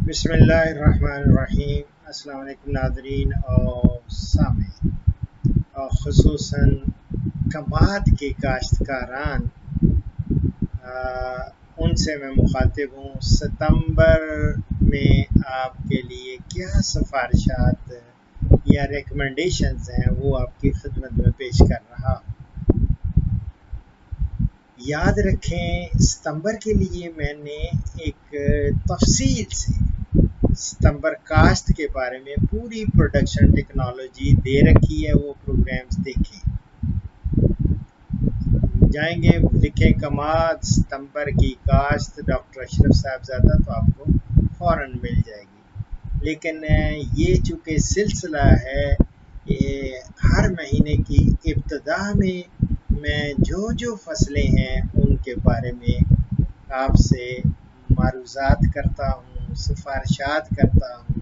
بسم اللہ الرحمن الرحیم۔ السلام علیکم ناظرین اور سامعین، اور خصوصاً کماد کے کاشتکاران، ان سے میں مخاطب ہوں۔ ستمبر میں آپ کے لیے کیا سفارشات یا ریکمنڈیشنز ہیں وہ آپ کی خدمت میں پیش کر رہا ہوں۔ یاد رکھیں، ستمبر کے لیے میں نے ایک تفصیل سے ستمبر کاشت کے بارے میں پوری پروڈکشن ٹیکنالوجی دے رکھی ہے، وہ پروگرامز دیکھیں۔ جائیں گے لکھیں کماد ستمبر کی کاشت ڈاکٹر اشرف صاحبزادہ تو آپ کو فوراً مل جائے گی۔ لیکن یہ چونکہ سلسلہ ہے، یہ ہر مہینے کی ابتدا میں جو فصلیں ہیں ان کے بارے میں آپ سے معروضات کرتا ہوں، سفارشات کرتا ہوں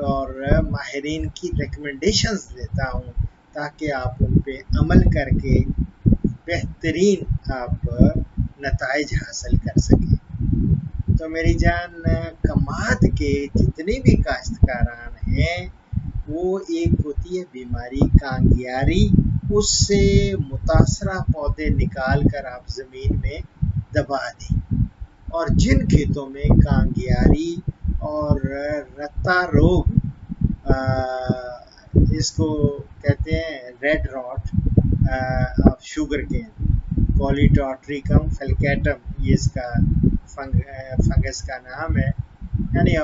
اور ماہرین کی ریکمنڈیشنز دیتا ہوں تاکہ آپ ان پہ عمل کر کے بہترین آپ نتائج حاصل کر سکیں۔ تو میری جان، کماد کے جتنے بھی کاشتکاران ہیں، وہ ایک ہوتی ہے بیماری کانگیاری، اس سے متاثرہ پودے نکال کر آپ زمین میں دبا دیں۔ اور جن کھیتوں میں کانگیاری اور رتا روگ، اس کو کہتے ہیں ریڈ راٹ آف شوگر کین، کولیٹوٹریکم فیلکیٹم، یہ اس کا فنگس کا نام ہے۔ یعنی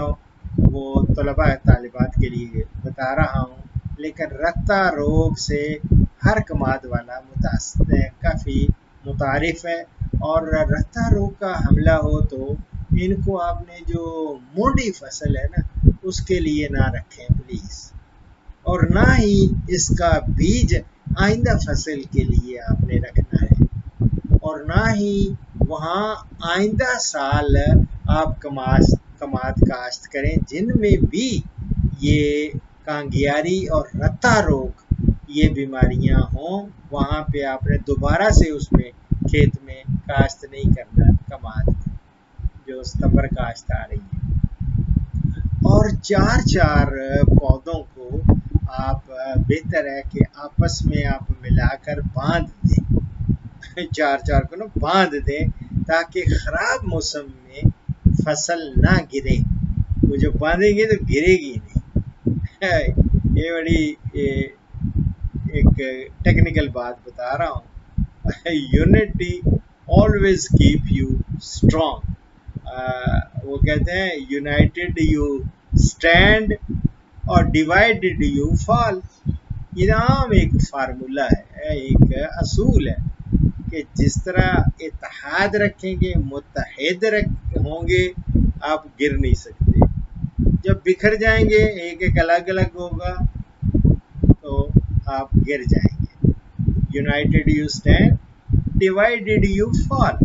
وہ طلباء طالبات کے لیے بتا رہا ہوں، لیکن رتا روگ سے ہر کماد والا کافی متعارف ہے۔ اور رتا روگ کا حملہ ہو تو ان کو آپ نے جو مونڈی فصل ہے نا، اس کے لیے نہ رکھیں پلیز، اور نہ ہی اس کا بیج آئندہ فصل کے لیے آپ نے رکھنا ہے، اور نہ ہی وہاں آئندہ سال آپ کماد کاشت کریں جن میں بھی یہ کانگیاری اور رتا روگ یہ بیماریاں ہوں۔ وہاں پہ آپ نے دوبارہ سے اس میں کھیت میں کاشت نہیں کرنا کماد جو ستمبر کاشت آ رہی ہے۔ اور چار پودوں کو آپ بہتر ہے کہ آپس میں آپ ملا کر باندھ دیں، چار کو نا باندھ دیں تاکہ خراب موسم میں فصل نہ گرے۔ وہ جو باندھیں گے تو گرے گی نہیں۔ یہ بڑی ایک ٹیکنیکل بات بتا رہا ہوں۔ Unity always keep you strong. وہ کہتے ہیں یونائٹڈ یو اسٹینڈ اور ڈیوائڈڈ یو فال۔ یہ عام ایک فارمولہ ہے، ایک اصول ہے کہ جس طرح اتحاد رکھیں گے، متحد ہوں گے، آپ گر نہیں سکتے۔ جب بکھر جائیں گے، ایک ایک الگ الگ ہوگا تو آپ گر جائیں گے۔ United you stand, divided you fall.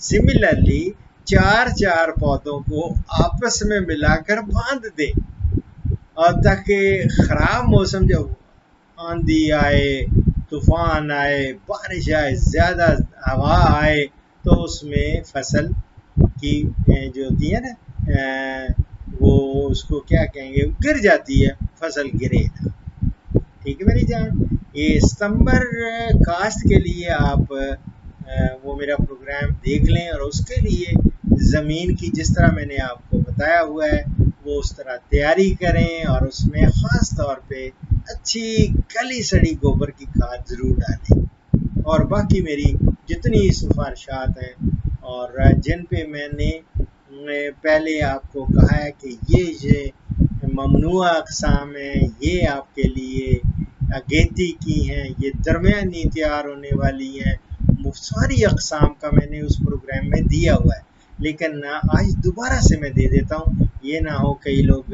Similarly چار پودوں کو آپس میں ملا کر باندھ دیں، اور تاکہ خراب موسم جب آندھی آئے، طوفان آئے، بارش آئے، زیادہ ہوا آئے تو اس میں فصل کی جو ہوتی ہے نا، وہ اس کو کیا کہیں گے، گر جاتی ہے، فصل گرے نا۔ ٹھیک ہے میری جان، یہ ستمبر کاشت کے لیے آپ وہ میرا پروگرام دیکھ لیں، اور اس کے لیے زمین کی جس طرح میں نے آپ کو بتایا ہوا ہے وہ اس طرح تیاری کریں، اور اس میں خاص طور پہ اچھی کلی سڑی گوبر کی کھاد ضرور ڈالیں۔ اور باقی میری جتنی سفارشات ہیں اور جن پہ میں نے پہلے آپ کو کہا ہے کہ یہ ممنوع اقسام ہیں، یہ آپ کے لیے اگیتی کی ہیں، یہ درمیانی تیار ہونے والی ہیں، ساری اقسام کا میں نے اس پروگرام میں دیا ہوا ہے، لیکن آج دوبارہ سے میں دے دیتا ہوں، یہ نہ ہو کئی لوگ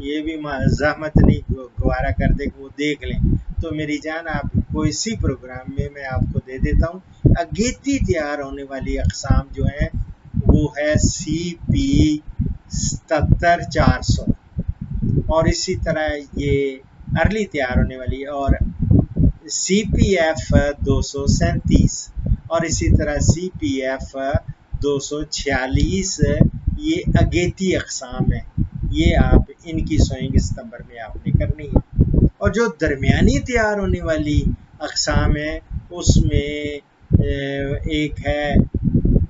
یہ بھی زحمت نہیں گوارا کرتے کہ وہ دیکھ لیں۔ تو میری جان، آپ کو اسی پروگرام میں آپ کو دے دیتا ہوں۔ اگیتی تیار ہونے والی اقسام جو ہیں وہ ہے CP 77 400، اور اسی طرح یہ ارلی تیار ہونے والی، اور CPF 237، اور اسی طرح CPF 246 یہ اگیتی اقسام ہیں، یہ آپ ان کی سوئنگ ستمبر میں آپ نے کرنی ہے۔ اور جو درمیانی تیار ہونے والی اقسام ہیں اس میں ایک ہے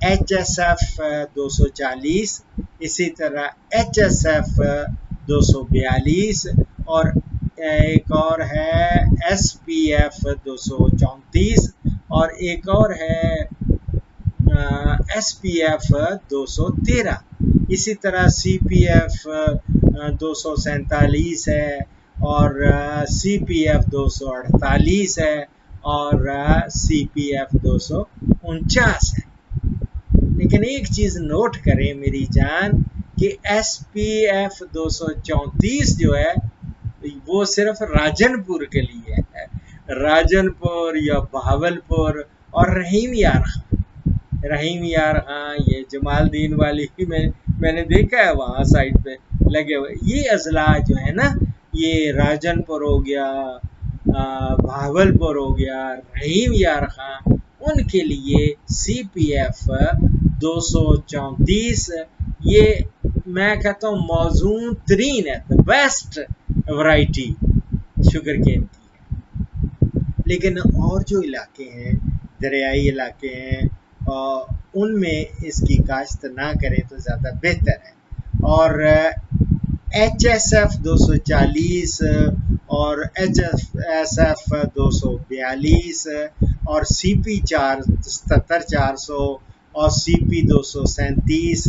ایچ ایس ایف 240، اسی طرح ایچ ایس ایف 242، اور ایک اور ہے ایس پی ایف 234، اور ایک اور ہے ایس پی ایف 213۔ اسی طرح سی پی ایف 247 ہے، اور سی پی ایف 248 ہے، اور سی پی ایف 249 ہے۔ لیکن ایک چیز نوٹ کریں میری جان کہ ایس پی ایف 234 جو ہے وہ صرف راجن پور کے لیے ہے، راجن پور یا بہاول پور اور رحیم یار خان، رحیم یار خان، یہ جمال الدین والی میں نے دیکھا ہے وہاں سائٹ پہ لگے ہوئے، یہ اضلاع جو ہے نا، یہ راجن پور ہو گیا، بہاول پور ہو گیا، رحیم یار خان، ان کے لیے سی پی ایف 234 یہ میں کہتا ہوں موزوں ترین ہے، بیسٹ ورائٹی شوگر کین کی ہے۔ لیکن اور جو علاقے ہیں، دریائی علاقے ہیں، ان میں اس کی کاشت نہ کریں تو زیادہ بہتر ہے۔ اور ایچ ایس ایف 240 اور ایچ ایس ایف 242 اور سی پی 400 اور سی پی 237،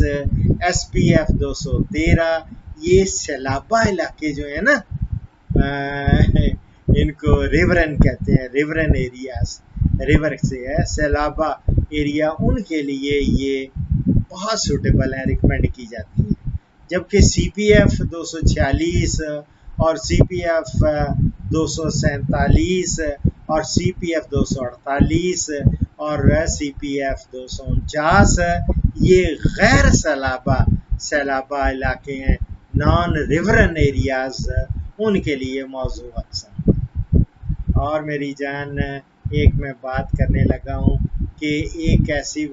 ایس پی ایف 213، یہ سیلابہ علاقے جو ہیں نا، ان کو ریورن کہتے ہیں، ریورن ایریاز، ریور سے ہے سیلابہ ایریا، ان کے لیے یہ بہت سوٹیبل ہیں، ریکمینڈ کی جاتی ہیں۔ جبکہ سی پی ایف 246 اور سی پی ایف 247 اور سی پی ایف 248 اور سی پی ایف 249 یہ غیر سیلابہ علاقے ہیں، نان ریورن ایریاز، ان کے لیے موضوع اقسام۔ اور میری جان ایک میں بات کرنے لگا ہوں کہ ایک ایسی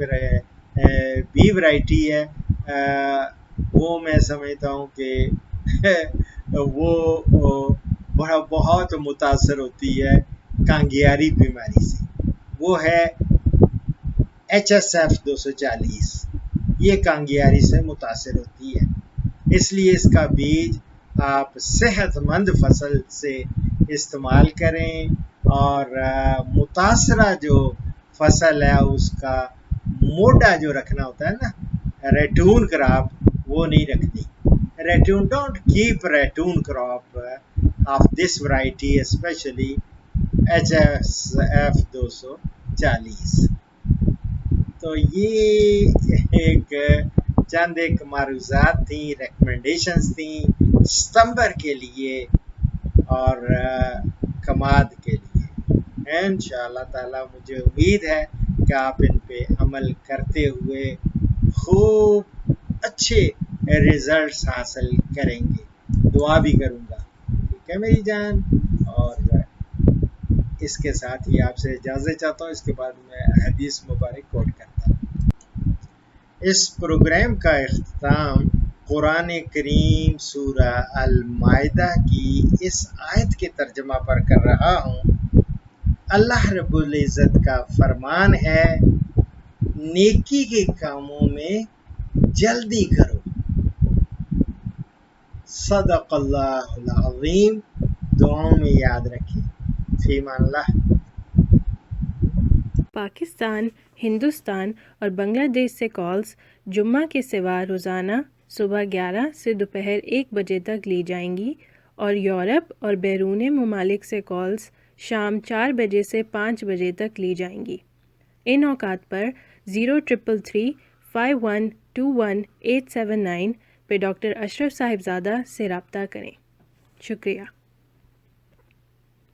بی ورائٹی ہے، وہ میں سمجھتا ہوں کہ وہ بہت متاثر ہوتی ہے کانگیاری بیماری سے، وہ ہے ایچ ایس ایف 240، یہ کانگیاری سے متاثر ہوتی ہے، اس لیے اس کا بیج آپ صحت مند فصل سے استعمال کریں، اور متاثرہ جو فصل ہے اس کا موڈا جو رکھنا ہوتا ہے نا، ریٹون کراپ، وہ نہیں رکھنی۔ Ratoon don't keep ratoon crop of this variety especially H S F 240۔ تو یہ چند ایک معروضات تھیں، ریکمنڈیشنز تھیں ستمبر کے لیے اور کماد کے لیے۔ انشاءاللہ تعالی مجھے امید ہے کہ آپ ان پہ عمل کرتے ہوئے خوب اچھے ریزلٹس حاصل کریں گے، دعا بھی کروں گا، ٹھیک ہے میری جان۔ اور اس کے ساتھ ہی آپ سے اجازت چاہتا ہوں، اس کے بعد میں حدیث مبارک کوٹ کرتا ہوں۔ اس پروگرام کا اختتام قرآن کریم سورہ المائدہ کی اس آیت کے ترجمہ پر کر رہا ہوں۔ اللہ رب العزت کا فرمان ہے، نیکی کے کاموں میں جلدی کرو۔ صدق اللہ العظیم، دعاؤں میں یاد رکھیں۔ فی امان اللہ۔ پاکستان، ہندوستان اور بنگلہ دیش سے کالز جمعہ کے سوا روزانہ صبح 11 سے دوپہر 1 بجے تک لی جائیں گی، اور یورپ اور بیرون ممالک سے کالز شام 4 بجے سے 5 بجے تک لی جائیں گی۔ ان اوقات پر 0333 5121 879 پہ ڈاکٹر اشرف صاحبزادہ سے رابطہ کریں۔ شکریہ۔